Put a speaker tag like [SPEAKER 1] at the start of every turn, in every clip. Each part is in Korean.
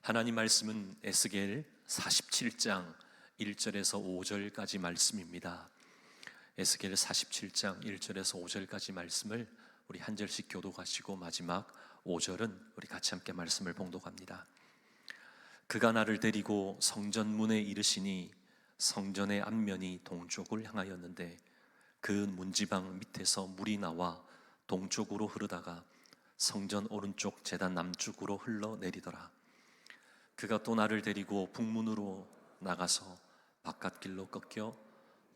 [SPEAKER 1] 하나님 말씀은 에스겔 47장 1절에서 5절까지 말씀입니다. 에스겔 47장 1절에서 5절까지 말씀을 우리 한 절씩 교독하시고 마지막 5절은 우리 같이 함께 말씀을 봉독합니다. 그가 나를 데리고 성전 문에 이르시니 성전의 앞면이 동쪽을 향하였는데 그 문지방 밑에서 물이 나와 동쪽으로 흐르다가 성전 오른쪽 제단 남쪽으로 흘러내리더라. 그가 또 나를 데리고 북문으로 나가서 바깥길로 꺾여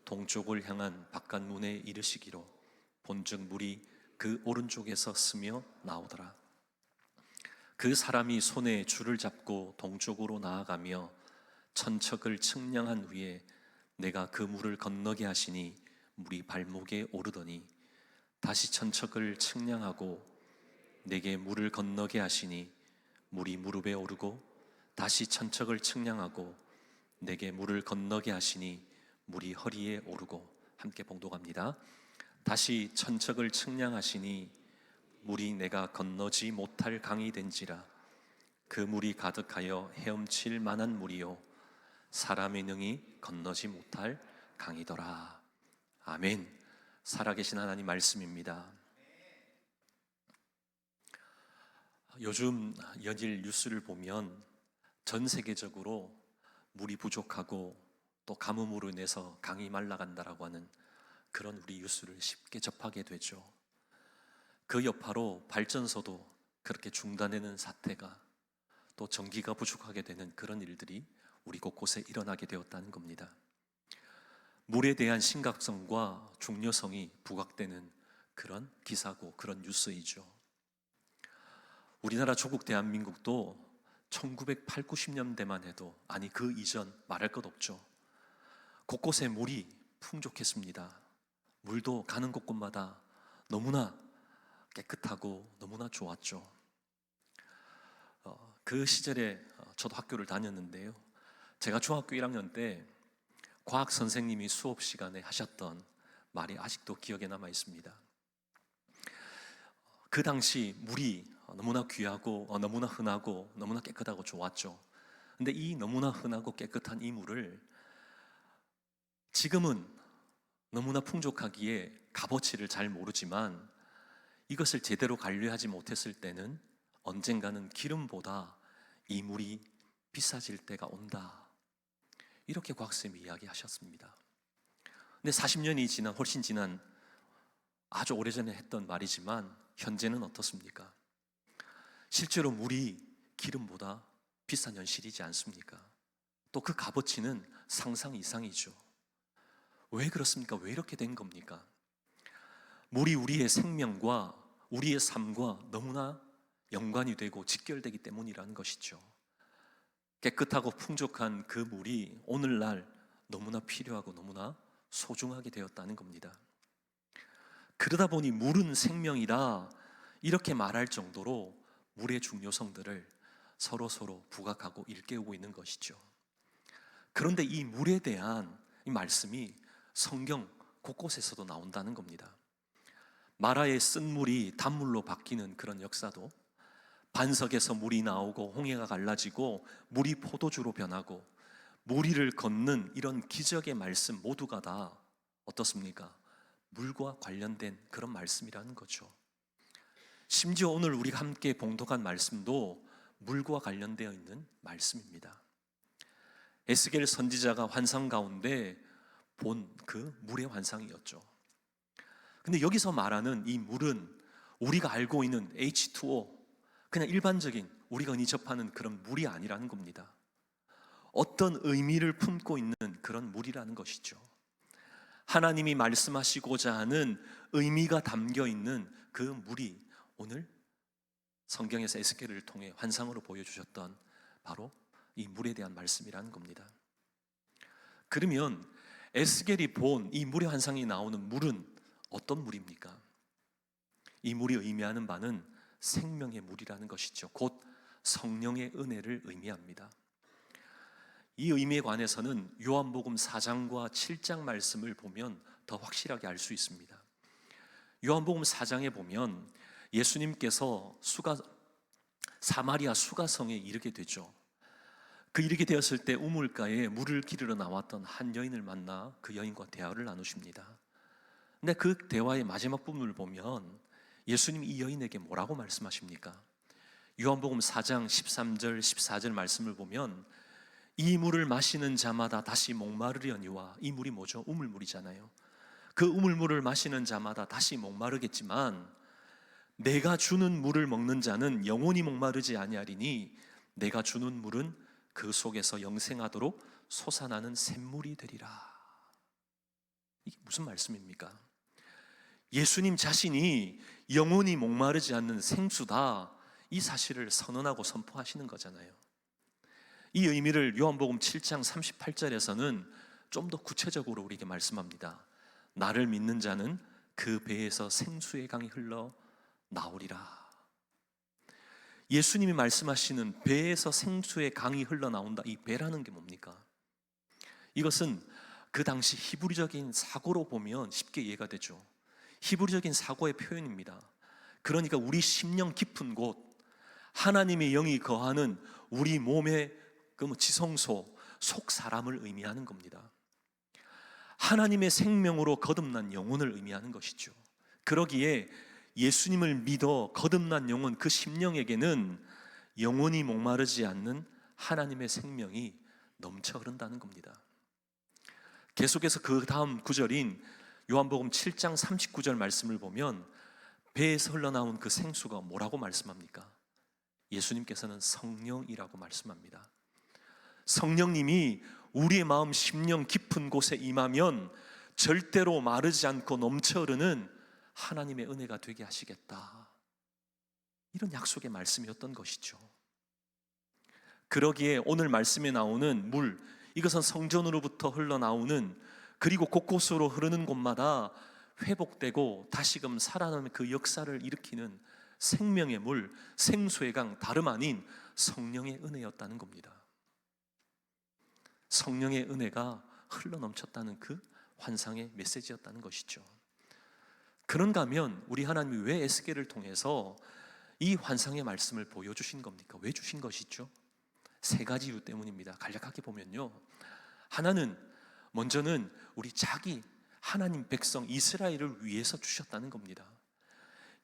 [SPEAKER 1] 동쪽을 향한 바깥문에 이르시기로 본즉 물이 그 오른쪽에서 스며 나오더라. 그 사람이 손에 줄을 잡고 동쪽으로 나아가며 천척을 측량한 후에 내가 그 물을 건너게 하시니 물이 발목에 오르더니 다시 천척을 측량하고 내게 물을 건너게 하시니 물이 무릎에 오르고 다시 천척을 측량하고 내게 물을 건너게 하시니 물이 허리에 오르고, 함께 봉독합니다. 다시 천척을 측량하시니 물이 내가 건너지 못할 강이 된지라. 그 물이 가득하여 헤엄칠 만한 물이요 사람의 능히 건너지 못할 강이더라. 아멘. 살아계신 하나님 말씀입니다. 요즘 연일 뉴스를 보면 전 세계적으로 물이 부족하고 또 가뭄으로 인해서 강이 말라간다라고 하는 그런 우리 뉴스를 쉽게 접하게 되죠. 그 여파로 발전소도 그렇게 중단되는 사태가, 또 전기가 부족하게 되는 그런 일들이 우리 곳곳에 일어나게 되었다는 겁니다. 물에 대한 심각성과 중요성이 부각되는 그런 기사고 그런 뉴스이죠. 우리나라 조국 대한민국도 1980, 90년대만 해도, 아니 그 이전 말할 것 없죠. 곳곳에 물이 풍족했습니다. 물도 가는 곳곳마다 너무나 깨끗하고 너무나 좋았죠. 그 시절에 저도 학교를 다녔는데요, 제가 중학교 1학년 때 과학 선생님이 수업 시간에 하셨던 말이 아직도 기억에 남아 있습니다. 그 당시 물이 너무나 귀하고 너무나 흔하고 너무나 깨끗하고 좋았죠. 근데 이 너무나 흔하고 깨끗한 이 물을 지금은 너무나 풍족하기에 값어치를 잘 모르지만 이것을 제대로 관리하지 못했을 때는 언젠가는 기름보다 이 물이 비싸질 때가 온다, 이렇게 과학쌤이 이야기하셨습니다. 근데 40년이 지난, 훨씬 지난, 아주 오래전에 했던 말이지만 현재는 어떻습니까? 실제로 물이 기름보다 비싼 현실이지 않습니까? 또 그 값어치는 상상 이상이죠. 왜 그렇습니까? 왜 이렇게 된 겁니까? 물이 우리의 생명과 우리의 삶과 너무나 연관이 되고 직결되기 때문이라는 것이죠. 깨끗하고 풍족한 그 물이 오늘날 너무나 필요하고 너무나 소중하게 되었다는 겁니다. 그러다 보니 물은 생명이라 이렇게 말할 정도로 물의 중요성들을 서로 부각하고 일깨우고 있는 것이죠. 그런데 이 물에 대한 이 말씀이 성경 곳곳에서도 나온다는 겁니다. 마라의 쓴 물이 단물로 바뀌는 그런 역사도, 반석에서 물이 나오고 홍해가 갈라지고 물이 포도주로 변하고 무리를 걷는 이런 기적의 말씀 모두가 다 어떻습니까? 물과 관련된 그런 말씀이라는 거죠. 심지어 오늘 우리가 함께 봉독한 말씀도 물과 관련되어 있는 말씀입니다. 에스겔 선지자가 환상 가운데 본 그 물의 환상이었죠. 근데 여기서 말하는 이 물은 우리가 알고 있는 H2O, 그냥 일반적인 우리가 흔히 접하는 그런 물이 아니라는 겁니다. 어떤 의미를 품고 있는 그런 물이라는 것이죠. 하나님이 말씀하시고자 하는 의미가 담겨 있는 그 물이 오늘 성경에서 에스겔을 통해 환상으로 보여주셨던 바로 이 물에 대한 말씀이라는 겁니다. 그러면 에스겔이 본 이 물의 환상이 나오는 물은 어떤 물입니까? 이 물이 의미하는 바는 생명의 물이라는 것이죠. 곧 성령의 은혜를 의미합니다. 이 의미에 관해서는 요한복음 4장과 7장 말씀을 보면 더 확실하게 알 수 있습니다. 요한복음 4장에 보면 예수님께서 사마리아 수가성에 이르게 되죠. 그 이르게 되었을 때 우물가에 물을 기르러 나왔던 한 여인을 만나 그 여인과 대화를 나누십니다. 근데 그 대화의 마지막 부분을 보면 예수님이 이 여인에게 뭐라고 말씀하십니까? 요한복음 4장 13절 14절 말씀을 보면 이 물을 마시는 자마다 다시 목마르려니와, 이 물이 뭐죠? 우물물이잖아요. 그 우물물을 마시는 자마다 다시 목마르겠지만 내가 주는 물을 먹는 자는 영원히 목마르지 아니하리니 내가 주는 물은 그 속에서 영생하도록 솟아나는 샘물이 되리라. 이게 무슨 말씀입니까? 예수님 자신이 영원히 목마르지 않는 생수다, 이 사실을 선언하고 선포하시는 거잖아요. 이 의미를 요한복음 7장 38절에서는 좀 더 구체적으로 우리에게 말씀합니다. 나를 믿는 자는 그 배에서 생수의 강이 흘러 나오리라. 예수님이 말씀하시는 배에서 생수의 강이 흘러나온다, 이 배라는 게 뭡니까? 이것은 그 당시 히브리적인 사고로 보면 쉽게 이해가 되죠. 히브리적인 사고의 표현입니다. 그러니까 우리 심령 깊은 곳, 하나님의 영이 거하는 우리 몸의 그 지성소, 속 사람을 의미하는 겁니다. 하나님의 생명으로 거듭난 영혼을 의미하는 것이죠. 그러기에 예수님을 믿어 거듭난 영혼, 그 심령에게는 영원히 목마르지 않는 하나님의 생명이 넘쳐 흐른다는 겁니다. 계속해서 그 다음 구절인 요한복음 7장 39절 말씀을 보면 배에서 흘러나온 그 생수가 뭐라고 말씀합니까? 예수님께서는 성령이라고 말씀합니다. 성령님이 우리의 마음 심령 깊은 곳에 임하면 절대로 마르지 않고 넘쳐 흐르는 하나님의 은혜가 되게 하시겠다, 이런 약속의 말씀이었던 것이죠. 그러기에 오늘 말씀에 나오는 물, 이것은 성전으로부터 흘러나오는, 그리고 곳곳으로 흐르는 곳마다 회복되고 다시금 살아나는 그 역사를 일으키는 생명의 물, 생수의 강, 다름 아닌 성령의 은혜였다는 겁니다. 성령의 은혜가 흘러넘쳤다는 그 환상의 메시지였다는 것이죠. 그런가 하면 우리 하나님이 왜 에스겔을 통해서 이 환상의 말씀을 보여주신 겁니까? 왜 주신 것이죠? 세 가지 이유 때문입니다. 간략하게 보면요, 하나는, 먼저는 우리 자기 하나님 백성 이스라엘을 위해서 주셨다는 겁니다.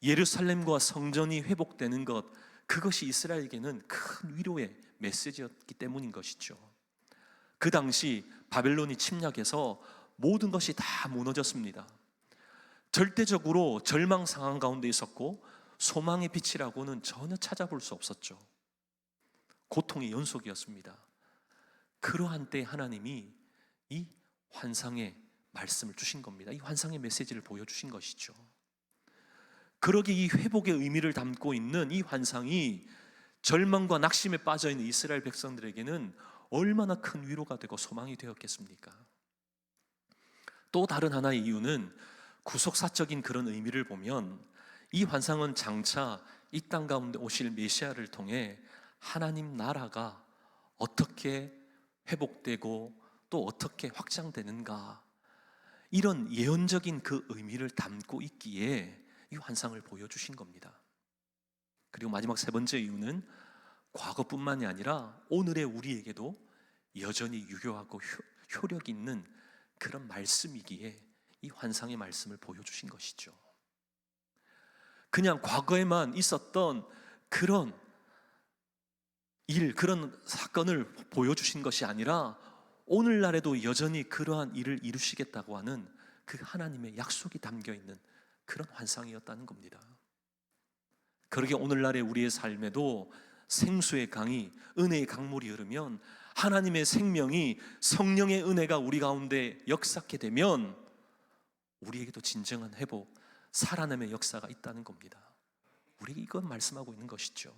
[SPEAKER 1] 예루살렘과 성전이 회복되는 것, 그것이 이스라엘에게는 큰 위로의 메시지였기 때문인 것이죠. 그 당시 바벨론이 침략해서 모든 것이 다 무너졌습니다. 절대적으로 절망 상황 가운데 있었고 소망의 빛이라고는 전혀 찾아볼 수 없었죠. 고통의 연속이었습니다. 그러한 때 하나님이 이 환상의 말씀을 주신 겁니다. 이 환상의 메시지를 보여주신 것이죠. 그러기에 이 회복의 의미를 담고 있는 이 환상이 절망과 낙심에 빠져있는 이스라엘 백성들에게는 얼마나 큰 위로가 되고 소망이 되었겠습니까? 또 다른 하나의 이유는 구속사적인 그런 의미를 보면 이 환상은 장차 이 땅 가운데 오실 메시아를 통해 하나님 나라가 어떻게 회복되고 또 어떻게 확장되는가, 이런 예언적인 그 의미를 담고 있기에 이 환상을 보여주신 겁니다. 그리고 마지막 세 번째 이유는 과거뿐만이 아니라 오늘의 우리에게도 여전히 유효하고 효력 있는 그런 말씀이기에 이 환상의 말씀을 보여주신 것이죠. 그냥 과거에만 있었던 그런 일, 그런 사건을 보여주신 것이 아니라 오늘날에도 여전히 그러한 일을 이루시겠다고 하는 그 하나님의 약속이 담겨있는 그런 환상이었다는 겁니다. 그러게 오늘날의 우리의 삶에도 생수의 강이, 은혜의 강물이 흐르면, 하나님의 생명이, 성령의 은혜가 우리 가운데 역사하게 되면 우리에게도 진정한 회복, 살아남의 역사가 있다는 겁니다. 우리에게 이건 말씀하고 있는 것이죠.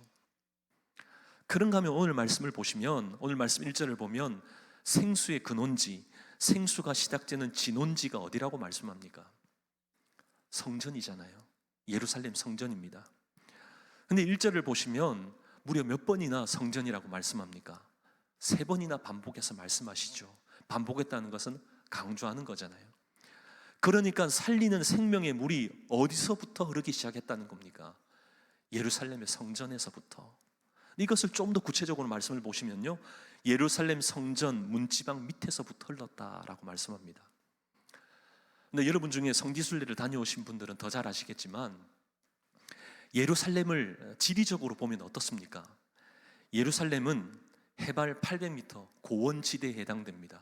[SPEAKER 1] 그런가 하면 오늘 말씀을 보시면, 오늘 말씀 1절을 보면 생수의 근원지, 생수가 시작되는 진원지가 어디라고 말씀합니까? 성전이잖아요. 예루살렘 성전입니다. 근데 1절을 보시면 무려 몇 번이나 성전이라고 말씀합니까? 3번이나 반복해서 말씀하시죠. 반복했다는 것은 강조하는 거잖아요. 그러니까 살리는 생명의 물이 어디서부터 흐르기 시작했다는 겁니까? 예루살렘의 성전에서부터. 이것을 좀 더 구체적으로 말씀을 보시면요, 예루살렘 성전 문지방 밑에서부터 흘렀다라고 말씀합니다. 근데 여러분 중에 성지순례를 다녀오신 분들은 더 잘 아시겠지만, 예루살렘을 지리적으로 보면 어떻습니까? 예루살렘은 해발 800m 고원지대에 해당됩니다.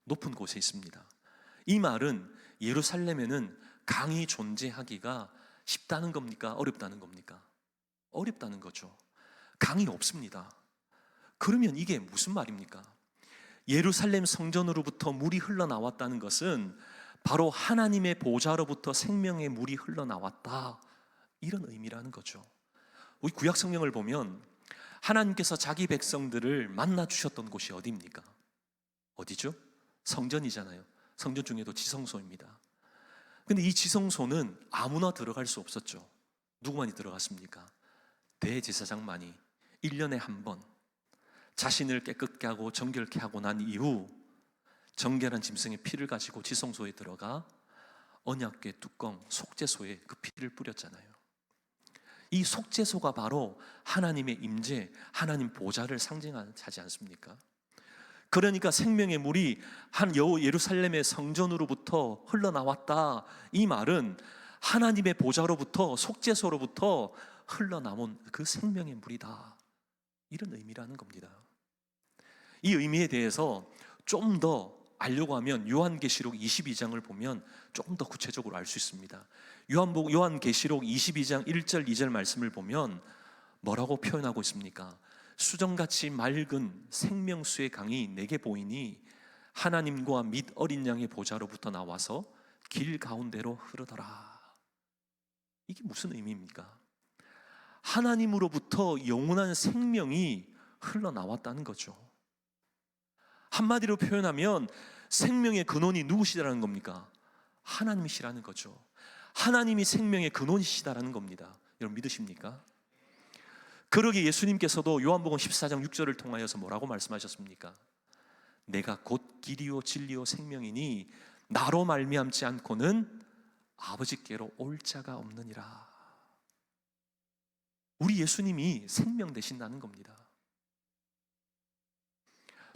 [SPEAKER 1] 높은 곳에 있습니다. 이 말은 예루살렘에는 강이 존재하기가 쉽다는 겁니까? 어렵다는 겁니까? 어렵다는 거죠. 강이 없습니다. 그러면 이게 무슨 말입니까? 예루살렘 성전으로부터 물이 흘러나왔다는 것은 바로 하나님의 보좌로부터 생명의 물이 흘러나왔다, 이런 의미라는 거죠. 우리 구약 성경을 보면 하나님께서 자기 백성들을 만나 주셨던 곳이 어디입니까? 어디죠? 성전이잖아요. 성전 중에도 지성소입니다. 근데 이 지성소는 아무나 들어갈 수 없었죠. 누구만이 들어갔습니까? 대제사장만이 1년에 한 번 자신을 깨끗게 하고 정결케 하고 난 이후 정결한 짐승의 피를 가지고 지성소에 들어가 언약궤 뚜껑 속죄소에 그 피를 뿌렸잖아요. 이 속죄소가 바로 하나님의 임재, 하나님 보좌를 상징하지 않습니까? 그러니까 생명의 물이 예루살렘의 성전으로부터 흘러나왔다, 이 말은 하나님의 보좌로부터, 속죄소로부터 흘러나온 그 생명의 물이다, 이런 의미라는 겁니다. 이 의미에 대해서 좀 더 알려고 하면 요한계시록 22장을 보면 조금 더 구체적으로 알 수 있습니다. 요한계시록 22장 1절 2절 말씀을 보면 뭐라고 표현하고 있습니까? 수정같이 맑은 생명수의 강이 내게 보이니 하나님과 및 어린 양의 보좌로부터 나와서 길 가운데로 흐르더라. 이게 무슨 의미입니까? 하나님으로부터 영원한 생명이 흘러나왔다는 거죠. 한마디로 표현하면 생명의 근원이 누구시다라는 겁니까? 하나님이시라는 거죠. 하나님이 생명의 근원이시다라는 겁니다. 여러분 믿으십니까? 그러기에 예수님께서도 요한복음 14장 6절을 통하여서 뭐라고 말씀하셨습니까? 내가 곧 길이요 진리요 생명이니 나로 말미암지 않고는 아버지께로 올 자가 없느니라. 우리 예수님이 생명 되신다는 겁니다.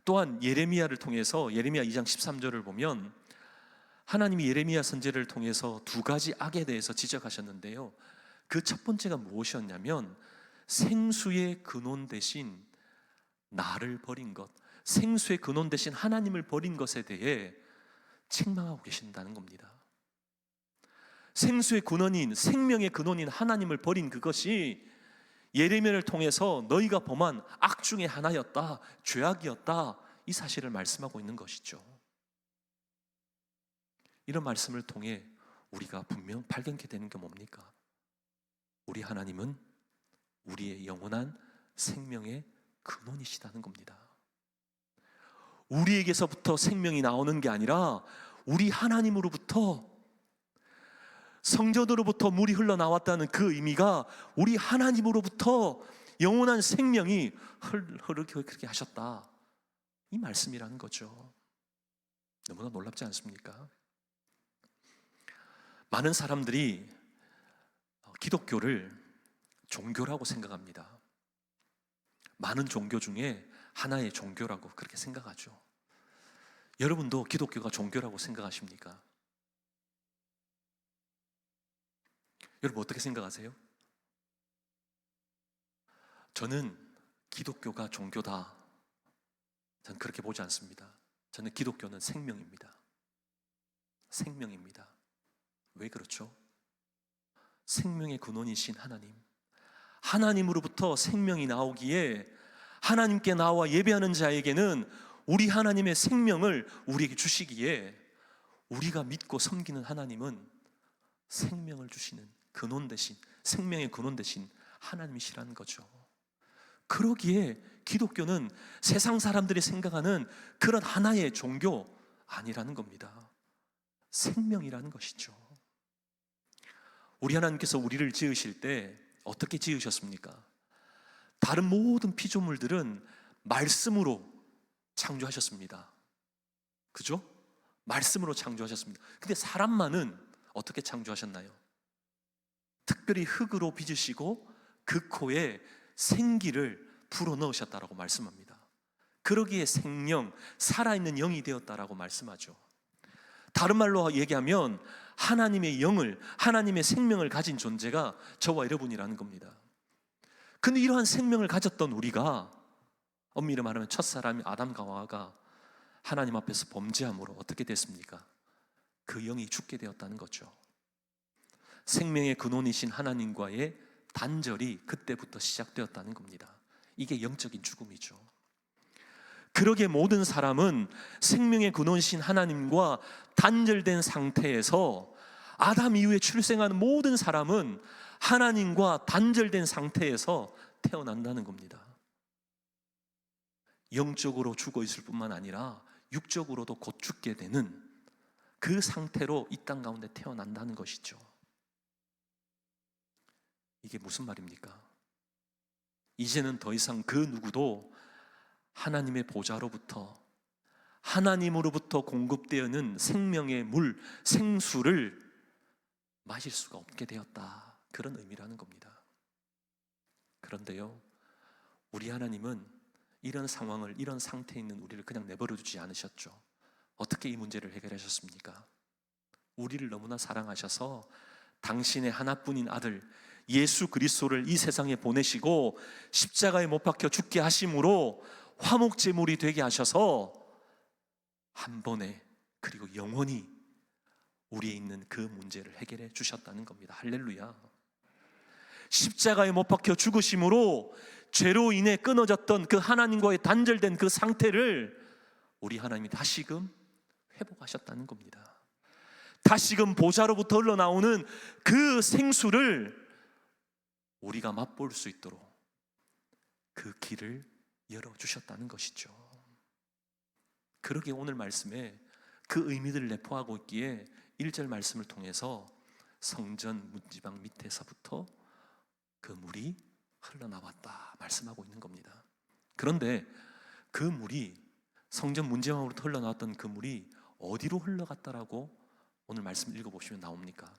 [SPEAKER 1] 또한 예레미야를 통해서 예레미야 2장 13절을 보면 하나님이 예레미야 선지자를 통해서 두 가지 악에 대해서 지적하셨는데요, 그 첫 번째가 무엇이었냐면 생수의 근원 대신 나를 버린 것, 생수의 근원 대신 하나님을 버린 것에 대해 책망하고 계신다는 겁니다. 생수의 근원인, 생명의 근원인 하나님을 버린 그것이 예레미야를 통해서 너희가 범한 악 중에 하나였다, 죄악이었다, 이 사실을 말씀하고 있는 것이죠. 이런 말씀을 통해 우리가 분명 발견케 되는 게 뭡니까? 우리 하나님은 우리의 영원한 생명의 근원이시다는 겁니다. 우리에게서부터 생명이 나오는 게 아니라 우리 하나님으로부터, 성전으로부터 물이 흘러나왔다는 그 의미가 우리 하나님으로부터 영원한 생명이 그렇게 하셨다, 이 말씀이라는 거죠. 너무나 놀랍지 않습니까? 많은 사람들이 기독교를 종교라고 생각합니다. 많은 종교 중에 하나의 종교라고 그렇게 생각하죠. 여러분도 기독교가 종교라고 생각하십니까? 여러분 어떻게 생각하세요? 저는 기독교가 종교다, 저는 그렇게 보지 않습니다. 저는 기독교는 생명입니다. 생명입니다. 왜 그렇죠? 생명의 근원이신 하나님, 하나님으로부터 생명이 나오기에 하나님께 나와 예배하는 자에게는 우리 하나님의 생명을 우리에게 주시기에 우리가 믿고 섬기는 하나님은 생명을 주시는 근원 대신, 생명의 근원 대신 하나님이시라는 거죠. 그러기에 기독교는 세상 사람들이 생각하는 그런 하나의 종교 아니라는 겁니다. 생명이라는 것이죠. 우리 하나님께서 우리를 지으실 때 어떻게 지으셨습니까? 다른 모든 피조물들은 말씀으로 창조하셨습니다. 그죠? 말씀으로 창조하셨습니다. 근데 사람만은 어떻게 창조하셨나요? 특별히 흙으로 빚으시고 그 코에 생기를 불어넣으셨다라고 말씀합니다. 그러기에 생명, 살아있는 영이 되었다라고 말씀하죠. 다른 말로 얘기하면 하나님의 영을, 하나님의 생명을 가진 존재가 저와 여러분이라는 겁니다. 근데 이러한 생명을 가졌던 우리가 엄밀히 말하면 첫사람이 아담과 하와가 하나님 앞에서 범죄함으로 어떻게 됐습니까? 그 영이 죽게 되었다는 거죠. 생명의 근원이신 하나님과의 단절이 그때부터 시작되었다는 겁니다. 이게 영적인 죽음이죠. 그러기에 모든 사람은 생명의 근원이신 하나님과 단절된 상태에서, 아담 이후에 출생하는 모든 사람은 하나님과 단절된 상태에서 태어난다는 겁니다. 영적으로 죽어 있을 뿐만 아니라 육적으로도 곧 죽게 되는 그 상태로 이 땅 가운데 태어난다는 것이죠. 이게 무슨 말입니까? 이제는 더 이상 그 누구도 하나님의 보좌로부터, 하나님으로부터 공급되어는 생명의 물, 생수를 마실 수가 없게 되었다, 그런 의미라는 겁니다. 그런데요, 우리 하나님은 이런 상황을, 이런 상태에 있는 우리를 그냥 내버려 두지 않으셨죠. 어떻게 이 문제를 해결하셨습니까? 우리를 너무나 사랑하셔서 당신의 하나뿐인 아들 예수 그리스도를 이 세상에 보내시고 십자가에 못 박혀 죽게 하심으로 화목제물이 되게 하셔서 한 번에, 그리고 영원히 우리에 있는 그 문제를 해결해 주셨다는 겁니다. 할렐루야. 십자가에 못 박혀 죽으심으로 죄로 인해 끊어졌던 그 하나님과의 단절된 그 상태를 우리 하나님이 다시금 회복하셨다는 겁니다. 다시금 보좌로부터 흘러나오는 그 생수를 우리가 맛볼 수 있도록 그 길을 열어주셨다는 것이죠. 그러기에 오늘 말씀에 그 의미들을 내포하고 있기에 1절 말씀을 통해서 성전 문지방 밑에서부터 그 물이 흘러나왔다 말씀하고 있는 겁니다. 그런데 그 물이, 성전 문지방으로부터 흘러나왔던 그 물이 어디로 흘러갔다라고 오늘 말씀 읽어보시면 나옵니까?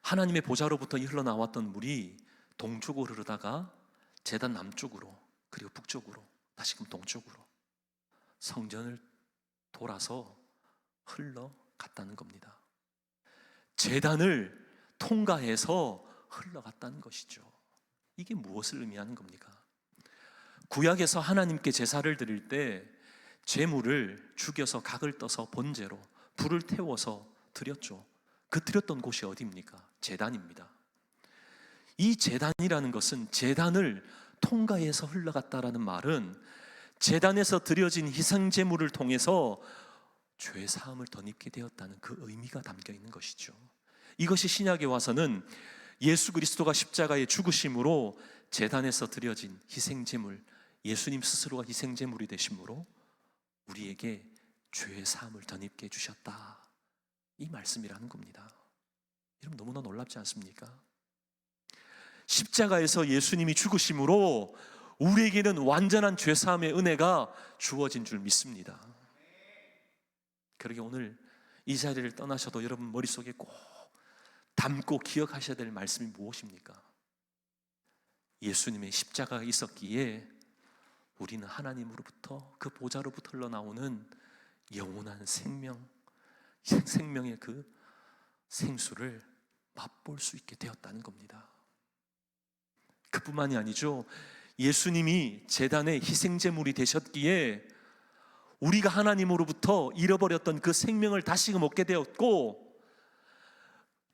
[SPEAKER 1] 하나님의 보좌로부터 흘러나왔던 물이 동쪽으로 흐르다가 제단 남쪽으로, 그리고 북쪽으로, 다시금 동쪽으로 성전을 돌아서 흘러갔다는 겁니다. 제단을 통과해서 흘러갔다는 것이죠. 이게 무엇을 의미하는 겁니까? 구약에서 하나님께 제사를 드릴 때 제물을 죽여서 각을 떠서 번제로 불을 태워서 드렸죠. 그 드렸던 곳이 어디입니까? 제단입니다. 이 제단이라는 것은, 제단을 통과해서 흘러갔다라는 말은 제단에서 드려진 희생 제물을 통해서 죄 사함을 덧입게 되었다는 그 의미가 담겨 있는 것이죠. 이것이 신약에 와서는 예수 그리스도가 십자가에 죽으심으로 제단에서 드려진 희생 제물, 예수님 스스로가 희생 제물이 되심으로 우리에게 죄 사함을 덧입게 해 주셨다, 이 말씀이라는 겁니다. 여러분, 너무나 놀랍지 않습니까? 십자가에서 예수님이 죽으심으로 우리에게는 완전한 죄사함의 은혜가 주어진 줄 믿습니다. 그러게 오늘 이 자리를 떠나셔도 여러분 머릿속에 꼭 담고 기억하셔야 될 말씀이 무엇입니까? 예수님의 십자가가 있었기에 우리는 하나님으로부터, 그 보좌로부터 흘러나오는 영원한 생명의 그 생수를 맛볼 수 있게 되었다는 겁니다. 그뿐만이 아니죠. 예수님이 제단의 희생제물이 되셨기에 우리가 하나님으로부터 잃어버렸던 그 생명을 다시금 얻게 되었고,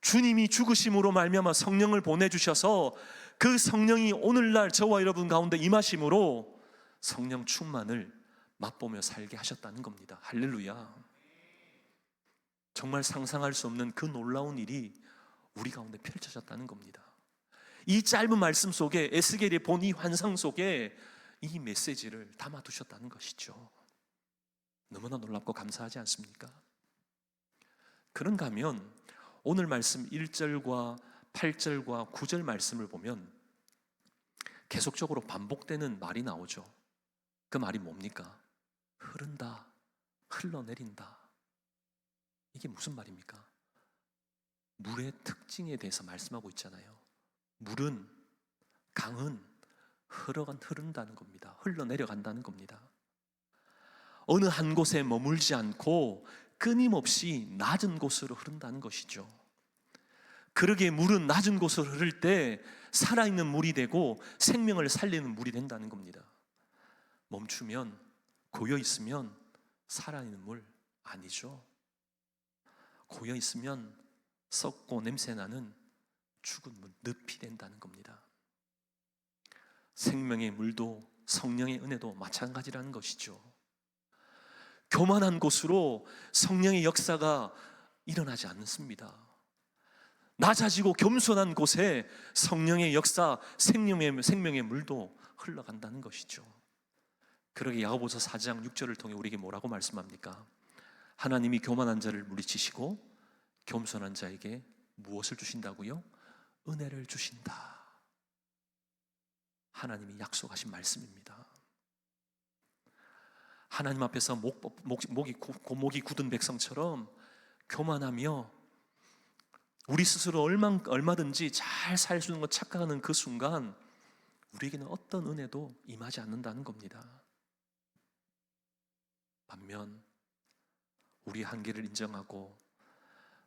[SPEAKER 1] 주님이 죽으심으로 말미암아 성령을 보내주셔서 그 성령이 오늘날 저와 여러분 가운데 임하심으로 성령 충만을 맛보며 살게 하셨다는 겁니다. 할렐루야. 정말 상상할 수 없는 그 놀라운 일이 우리 가운데 펼쳐졌다는 겁니다. 이 짧은 말씀 속에, 에스겔이 본 이 환상 속에 이 메시지를 담아두셨다는 것이죠. 너무나 놀랍고 감사하지 않습니까? 그런가 하면 오늘 말씀 1절과 8절과 9절 말씀을 보면 계속적으로 반복되는 말이 나오죠. 그 말이 뭡니까? 흐른다, 흘러내린다. 이게 무슨 말입니까? 물의 특징에 대해서 말씀하고 있잖아요. 물은, 강은 흐른다는 겁니다. 흘러내려간다는 겁니다. 어느 한 곳에 머물지 않고 끊임없이 낮은 곳으로 흐른다는 것이죠. 그러기에 물은 낮은 곳으로 흐를 때 살아있는 물이 되고 생명을 살리는 물이 된다는 겁니다. 멈추면, 고여 있으면 살아있는 물 아니죠. 고여 있으면 썩고 냄새나는 죽은 물, 늪이 된다는 겁니다. 생명의 물도 성령의 은혜도 마찬가지라는 것이죠. 교만한 곳으로 성령의 역사가 일어나지 않습니다. 낮아지고 겸손한 곳에 성령의 역사, 생명의 물도 흘러간다는 것이죠. 그러게 야고보서 4장 6절을 통해 우리에게 뭐라고 말씀합니까? 하나님이 교만한 자를 물리치시고 겸손한 자에게 무엇을 주신다고요? 은혜를 주신다. 하나님이 약속하신 말씀입니다. 하나님 앞에서 목이 굳은 백성처럼 교만하며 우리 스스로 얼마든지 잘 살 수 있는 것 착각하는 그 순간 우리에게는 어떤 은혜도 임하지 않는다는 겁니다. 반면 우리 한계를 인정하고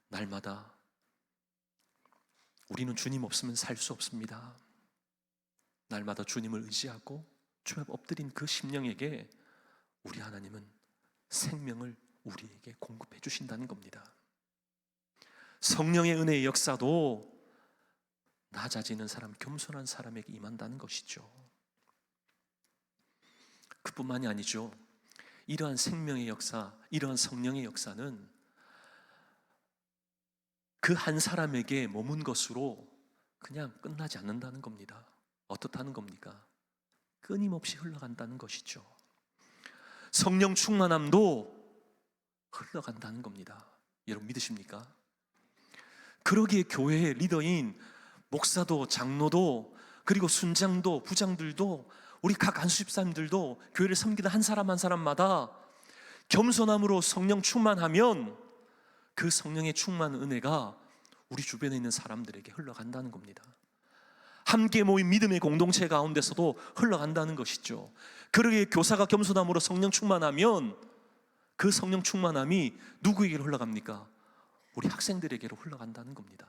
[SPEAKER 1] 날마다 우리는 주님 없으면 살 수 없습니다. 날마다 주님을 의지하고 주님 앞에 엎드린 그 심령에게 우리 하나님은 생명을 우리에게 공급해 주신다는 겁니다. 성령의 은혜의 역사도 낮아지는 사람, 겸손한 사람에게 임한다는 것이죠. 그뿐만이 아니죠. 이러한 생명의 역사, 이러한 성령의 역사는 그 한 사람에게 머문 것으로 그냥 끝나지 않는다는 겁니다. 어떻다는 겁니까? 끊임없이 흘러간다는 것이죠. 성령 충만함도 흘러간다는 겁니다. 여러분 믿으십니까? 그러기에 교회의 리더인 목사도 장로도 그리고 순장도 부장들도 우리 각 안수집사님들도 교회를 섬기는 한 사람 한 사람마다 겸손함으로 성령 충만하면 그 성령의 충만 은혜가 우리 주변에 있는 사람들에게 흘러간다는 겁니다. 함께 모인 믿음의 공동체 가운데서도 흘러간다는 것이죠. 그러기에 교사가 겸손함으로 성령 충만하면 그 성령 충만함이 누구에게로 흘러갑니까? 우리 학생들에게로 흘러간다는 겁니다.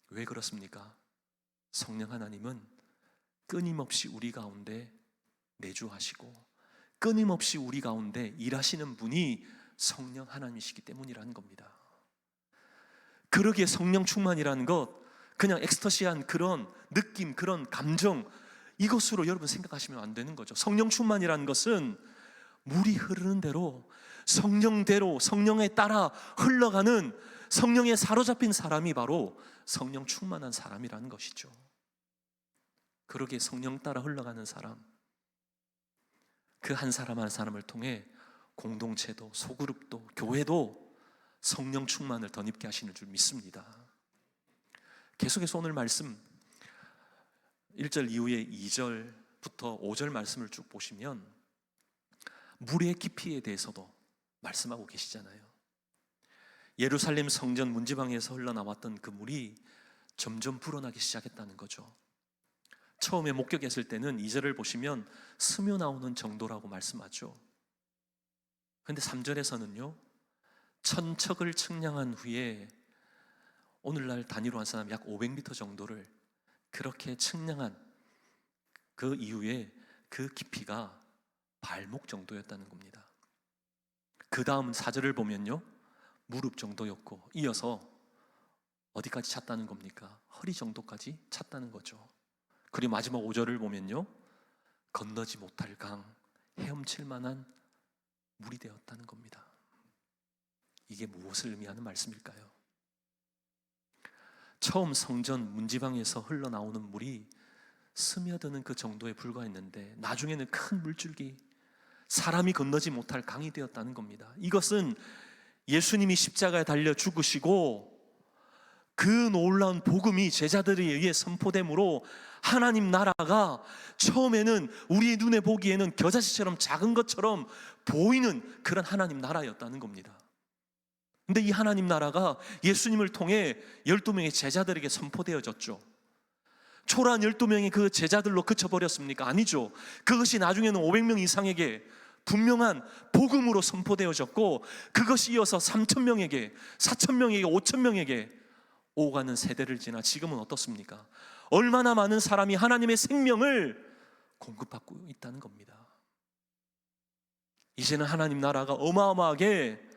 [SPEAKER 1] 왜 그렇습니까? 성령 하나님은 끊임없이 우리 가운데 내주하시고 끊임없이 우리 가운데 일하시는 분이 성령 하나님이시기 때문이라는 겁니다. 그러기에 성령 충만이라는 것, 그냥 엑스터시한 그런 느낌, 그런 감정, 이것으로 여러분 생각하시면 안 되는 거죠. 성령 충만이라는 것은 물이 흐르는 대로 성령대로 성령에 따라 흘러가는, 성령에 사로잡힌 사람이 바로 성령 충만한 사람이라는 것이죠. 그러기에 성령 따라 흘러가는 사람, 그 한 사람 한 사람을 통해 공동체도 소그룹도 교회도 성령 충만을 덧입게 하시는 줄 믿습니다. 계속해서 오늘 말씀 1절 이후에 2절부터 5절 말씀을 쭉 보시면 물의 깊이에 대해서도 말씀하고 계시잖아요. 예루살렘 성전 문지방에서 흘러나왔던 그 물이 점점 불어나기 시작했다는 거죠. 처음에 목격했을 때는 2절을 보시면 스며 나오는 정도라고 말씀하죠. 그런데 3절에서는요, 천척을 측량한 후에 오늘날 단위로 한 사람 약 500m 정도를 그렇게 측량한 그 이후에 그 깊이가 발목 정도였다는 겁니다. 그 다음 4절을 보면요, 무릎 정도였고 이어서 어디까지 찼다는 겁니까? 허리 정도까지 찼다는 거죠. 그리고 마지막 5절을 보면요, 건너지 못할 강, 헤엄칠 만한 물이 되었다는 겁니다. 이게 무엇을 의미하는 말씀일까요? 처음 성전 문지방에서 흘러나오는 물이 스며드는 그 정도에 불과했는데 나중에는 큰 물줄기, 사람이 건너지 못할 강이 되었다는 겁니다. 이것은 예수님이 십자가에 달려 죽으시고 그 놀라운 복음이 제자들에 의해 선포됨으로 하나님 나라가 처음에는 우리의 눈에 보기에는 겨자씨처럼 작은 것처럼 보이는 그런 하나님 나라였다는 겁니다. 근데 이 하나님 나라가 예수님을 통해 12명의 제자들에게 선포되어졌죠. 초라한 12명의 그 제자들로 그쳐버렸습니까? 아니죠. 그것이 나중에는 500명 이상에게 분명한 복음으로 선포되어졌고, 그것이 이어서 3,000명에게, 4,000명에게, 5,000명에게 오가는 세대를 지나 지금은 어떻습니까? 얼마나 많은 사람이 하나님의 생명을 공급받고 있다는 겁니다. 이제는 하나님 나라가 어마어마하게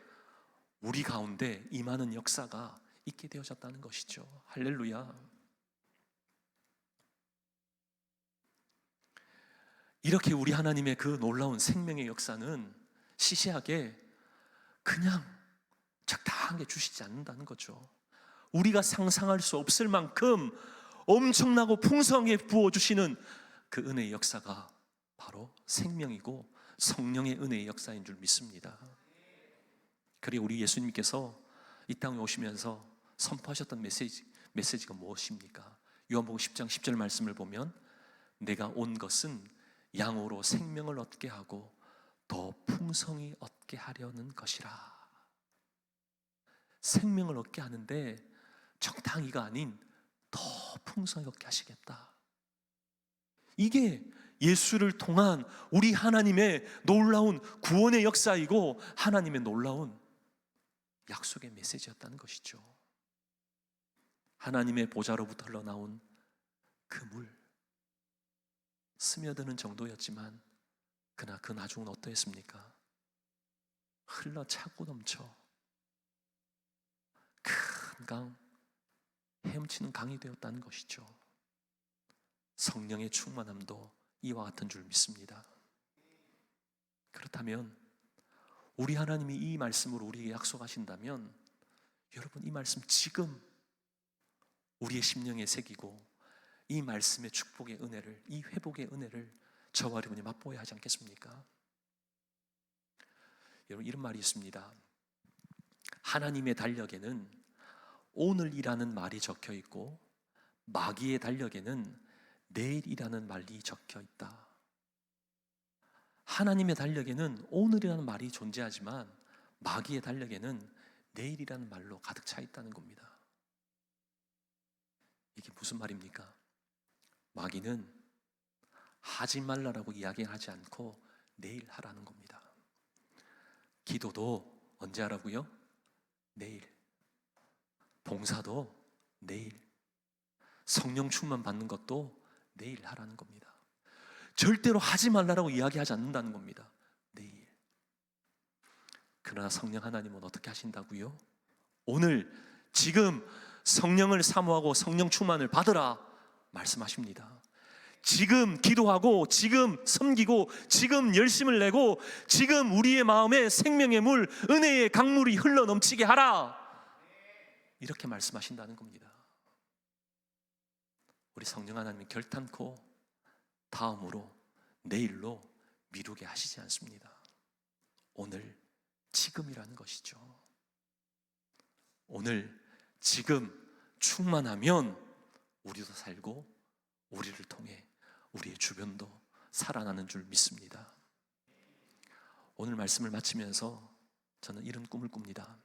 [SPEAKER 1] 우리 가운데 임하는 역사가 있게 되어졌다는 것이죠. 할렐루야. 이렇게 우리 하나님의 그 놀라운 생명의 역사는 시시하게 그냥 적당하게 주시지 않는다는 거죠. 우리가 상상할 수 없을 만큼 엄청나고 풍성하게 부어주시는 그 은혜의 역사가 바로 생명이고 성령의 은혜의 역사인 줄 믿습니다. 그래 우리 예수님께서 이 땅에 오시면서 선포하셨던 메시지가 무엇입니까? 요한복음 10장 10절 말씀을 보면 내가 온 것은 양으로 생명을 얻게 하고 더 풍성히 얻게 하려는 것이라. 생명을 얻게 하는데 적당히가 아닌 더 풍성히 얻게 하시겠다. 이게 예수를 통한 우리 하나님의 놀라운 구원의 역사이고 하나님의 놀라운 약속의 메시지였다는 것이죠. 하나님의 보좌로부터 흘러나온 그 물, 스며드는 정도였지만 그러나 그 나중은 어떠했습니까? 흘러 차고 넘쳐 큰 강, 헤엄치는 강이 되었다는 것이죠. 성령의 충만함도 이와 같은 줄 믿습니다. 그렇다면 우리 하나님이 이 말씀으로 우리에게 약속하신다면 여러분 이 말씀 지금 우리의 심령에 새기고 이 말씀의 축복의 은혜를, 이 회복의 은혜를 저와 여러분이 맛보아야 하지 않겠습니까? 여러분 이런 말이 있습니다. 하나님의 달력에는 오늘이라는 말이 적혀 있고 마귀의 달력에는 내일이라는 말이 적혀 있다. 하나님의 달력에는 오늘이라는 말이 존재하지만 마귀의 달력에는 내일이라는 말로 가득 차 있다는 겁니다. 이게 무슨 말입니까? 마귀는 하지 말라라고 이야기하지 않고 내일 하라는 겁니다. 기도도 언제 하라고요? 내일. 봉사도 내일. 성령 충만 받는 것도 내일 하라는 겁니다. 절대로 하지 말라라고 이야기하지 않는다는 겁니다. 내일. 그러나 성령 하나님은 어떻게 하신다고요? 오늘 지금 성령을 사모하고 성령 충만을 받으라 말씀하십니다. 지금 기도하고 지금 섬기고 지금 열심을 내고 지금 우리의 마음에 생명의 물, 은혜의 강물이 흘러 넘치게 하라, 이렇게 말씀하신다는 겁니다. 우리 성령 하나님이 결단코 다음으로 내일로 미루게 하시지 않습니다. 오늘 지금이라는 것이죠. 오늘 지금 충만하면 우리도 살고 우리를 통해 우리의 주변도 살아나는 줄 믿습니다. 오늘 말씀을 마치면서 저는 이런 꿈을 꿉니다.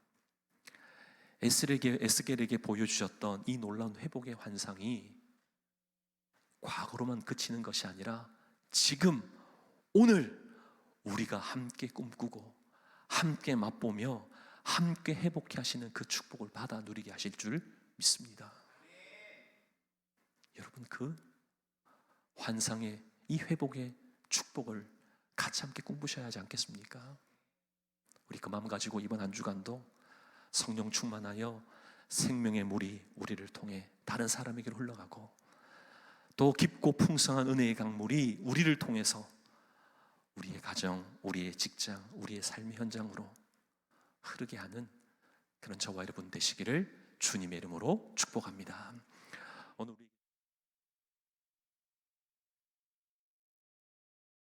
[SPEAKER 1] 에스겔에게 보여주셨던 이 놀라운 회복의 환상이 과거로만 그치는 것이 아니라 지금 오늘 우리가 함께 꿈꾸고 함께 맛보며 함께 회복해 하시는 그 축복을 받아 누리게 하실 줄 믿습니다. 여러분 그 환상의 이 회복의 축복을 같이 함께 꿈꾸셔야 하지 않겠습니까? 우리 그 마음 가지고 이번 한 주간도 성령 충만하여 생명의 물이 우리를 통해 다른 사람에게로 흘러가고 또 깊고 풍성한 은혜의 강물이 우리를 통해서 우리의 가정, 우리의 직장, 우리의 삶의 현장으로 흐르게 하는 그런 저와 여러분 되시기를 주님의 이름으로 축복합니다. 오늘 우리